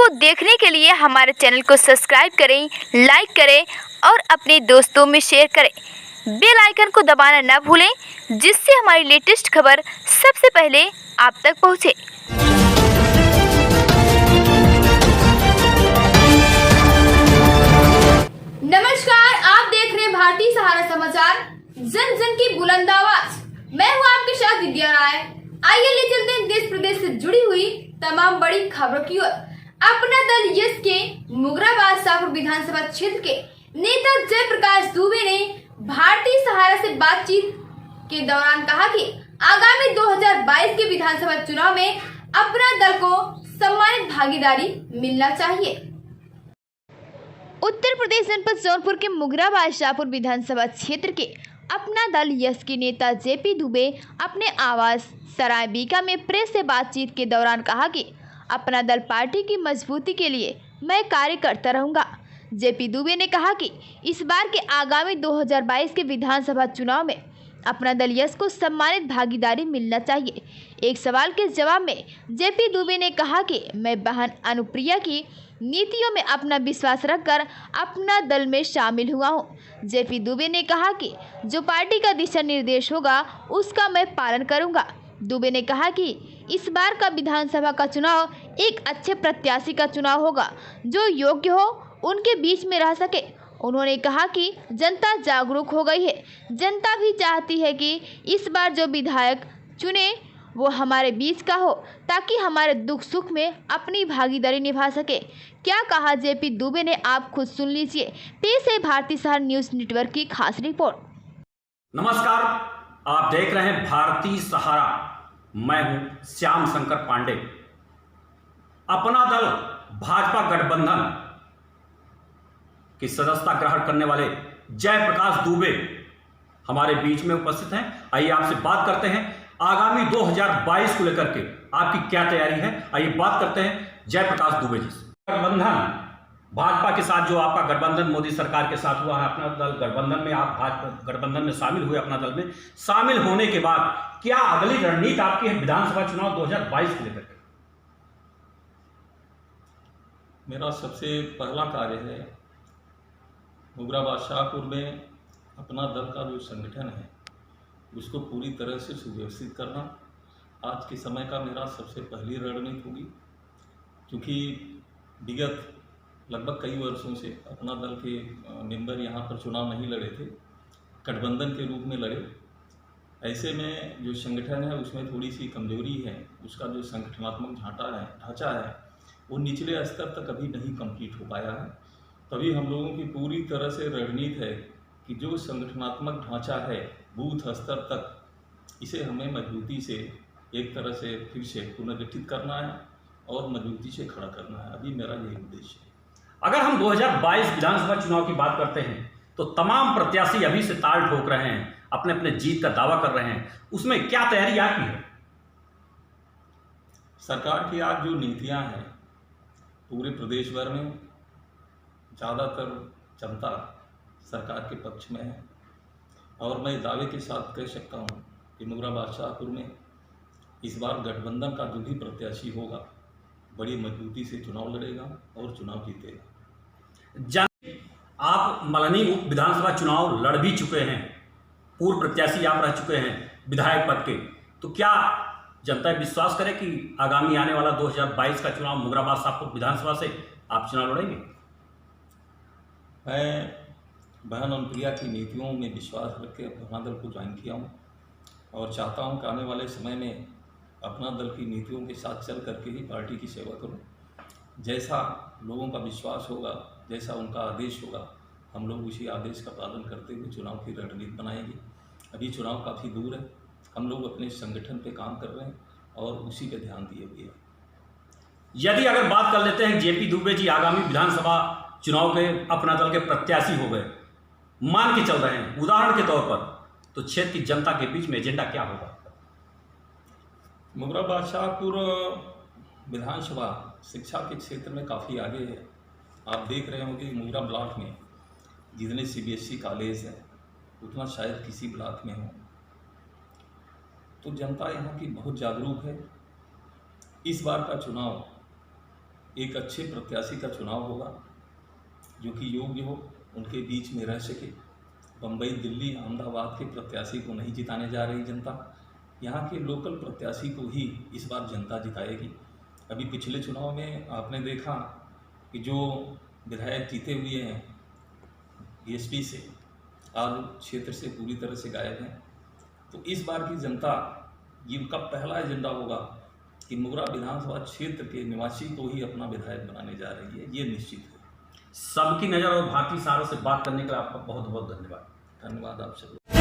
को देखने के लिए हमारे चैनल को सब्सक्राइब करें, लाइक करें और अपने दोस्तों में शेयर करें। बेल आइकन को दबाना न भूलें, जिससे हमारी लेटेस्ट खबर सबसे पहले आप तक पहुंचे। नमस्कार, आप देख रहे हैं भारतीय सहारा समाचार, जन जन की बुलंद आवाज। मैं हूं आपके साथ विद्या राय। आइए ले चलते हैं देश प्रदेश से जुड़ी हुई तमाम बड़ी खबरों की ओर। अपना दल यस के मुगराबाद शाहपुर विधानसभा क्षेत्र के नेता जयप्रकाश दुबे ने भारतीय सहारा से बातचीत के दौरान कहा कि आगामी 2022 के विधानसभा चुनाव में अपना दल को सम्मानित भागीदारी मिलना चाहिए। उत्तर प्रदेश जनपद जौनपुर के मुगराबाद शाहपुर विधानसभा क्षेत्र के अपना दल यस के नेता जेपी दुबे अपने आवास सरायबीघा में प्रेस से बातचीत के दौरान कहा कि अपना दल पार्टी की मजबूती के लिए मैं कार्य करता रहूंगा। जेपी दुबे ने कहा कि इस बार के आगामी 2022 के विधानसभा चुनाव में अपना दल यस को सम्मानित भागीदारी मिलना चाहिए। एक सवाल के जवाब में जेपी दुबे ने कहा कि मैं बहन अनुप्रिया की नीतियों में अपना विश्वास रखकर अपना दल में शामिल हुआ हूं। जेपी दुबे ने कहा कि जो पार्टी का दिशा निर्देश होगा उसका मैं पालन करूंगा। दुबे ने कहा कि इस बार का विधानसभा का चुनाव एक अच्छे प्रत्याशी का चुनाव होगा, जो योग्य हो उनके बीच में रह सके। उन्होंने कहा कि जनता जागरूक हो गई है, जनता भी चाहती है कि इस बार जो विधायक चुने वो हमारे बीच का हो, ताकि हमारे दुख सुख में अपनी भागीदारी निभा सके। क्या कहा जेपी दुबे ने, आप खुद सुन लीजिए। पेश है भारतीय सहारा न्यूज नेटवर्क की खास रिपोर्ट। नमस्कार, आप देख रहे हैं भारतीय सहारा। मैं हूं श्याम शंकर पांडे। अपना दल भाजपा गठबंधन की सदस्यता ग्रहण करने वाले जयप्रकाश दुबे हमारे बीच में उपस्थित हैं। आइए आपसे बात करते हैं आगामी 2022 को लेकर के आपकी क्या तैयारी है। आइए बात करते हैं जयप्रकाश दुबे जी से। गठबंधन भाजपा के साथ जो आपका गठबंधन मोदी सरकार के साथ हुआ है, अपना दल गठबंधन में, आप भाजपा गठबंधन में शामिल हुए। अपना दल में शामिल होने के बाद क्या अगली रणनीति आपकी है विधानसभा चुनाव 2022 को लेकर के? मेरा सबसे पहला कार्य है मुगराबाद शाहपुर में अपना दल का जो संगठन है उसको पूरी तरह से सुव्यवस्थित करना आज के समय का मेरा सबसे पहली रणनीति होगी। क्योंकि विगत लगभग कई वर्षों से अपना दल के मेंबर यहाँ पर चुनाव नहीं लड़े थे, गठबंधन के रूप में लड़े। ऐसे में जो संगठन है उसमें थोड़ी सी कमजोरी है। उसका जो संगठनात्मक ढांचा है वो निचले स्तर तक अभी नहीं कंप्लीट हो पाया है। तभी हम लोगों की पूरी तरह से रणनीति है कि जो संगठनात्मक ढांचा है बूथ स्तर तक, इसे हमें मजबूती से एक तरह से फिर से पुनर्गठित करना है और मजबूती से खड़ा करना है। अभी मेरा यही उद्देश्य है। अगर हम 2022 विधानसभा चुनाव की बात करते हैं तो तमाम प्रत्याशी अभी से ताल ठोक रहे हैं, अपने अपने जीत का दावा कर रहे हैं। उसमें क्या तैयारी आपकी है? सरकार की आज जो नीतियां हैं पूरे प्रदेश भर में ज़्यादातर जनता सरकार के पक्ष में है और मैं दावे के साथ कह सकता हूं कि मुगराबाद शाहपुर में इस बार गठबंधन का जो भी प्रत्याशी होगा बड़ी मजबूती से चुनाव लड़ेगा और चुनाव जीतेगा। आप मलनी उप विधानसभा चुनाव लड़ भी चुके हैं, पूर्व प्रत्याशी आप रह चुके हैं विधायक पद के, तो क्या जनता विश्वास करे कि आगामी आने वाला 2022 का चुनाव मुगराबाद शाहपुर विधानसभा से आप चुनाव लड़ेंगे? मैं बहन अनुप्रिया की नीतियों में विश्वास रख के अपना दल को ज्वाइन किया हूँ और चाहता हूँ कि आने वाले समय में अपना दल की नीतियों के साथ चल करके ही पार्टी की सेवा करूँ। जैसा लोगों का विश्वास होगा, जैसा उनका आदेश होगा, हम लोग उसी आदेश का पालन करते हुए चुनाव की रणनीति बनाएंगे। अभी चुनाव काफ़ी दूर है, हम लोग अपने संगठन पे काम कर रहे हैं और उसी पे ध्यान दिए हुए हैं। यदि अगर बात कर लेते हैं जेपी दुबे जी आगामी विधानसभा चुनाव के अपना दल के प्रत्याशी हो गए, मान के चल रहे हैं उदाहरण के तौर पर, तो क्षेत्र की जनता के बीच में एजेंडा क्या होगा? मुगराबाद शाहपुर विधानसभा शिक्षा के क्षेत्र में काफ़ी आगे है। आप देख रहे होंगे मुगरा ब्लॉक में जितने सीबीएसई कॉलेज हैं उतना शायद किसी ब्लॉक में हो। तो जनता यहाँ की बहुत जागरूक है। इस बार का चुनाव एक अच्छे प्रत्याशी का चुनाव होगा जो कि योग्य हो, उनके बीच में रह सके। बम्बई, दिल्ली, अहमदाबाद के प्रत्याशी को नहीं जिताने जा रही जनता, यहाँ के लोकल प्रत्याशी को ही इस बार जनता जिताएगी। अभी पिछले चुनाव में आपने देखा कि जो विधायक जीते हुए हैं बीएसपी से, आज क्षेत्र से पूरी तरह से गायब हैं। तो इस बार की जनता, ये उनका पहला एजेंडा होगा कि मुगरा विधानसभा क्षेत्र के निवासी को ही अपना विधायक बनाने जा रही है, ये निश्चित है। सबकी नज़र और भारतीय सारों से बात करने के लिए आपका बहुत बहुत धन्यवाद। धन्यवाद आप सभी।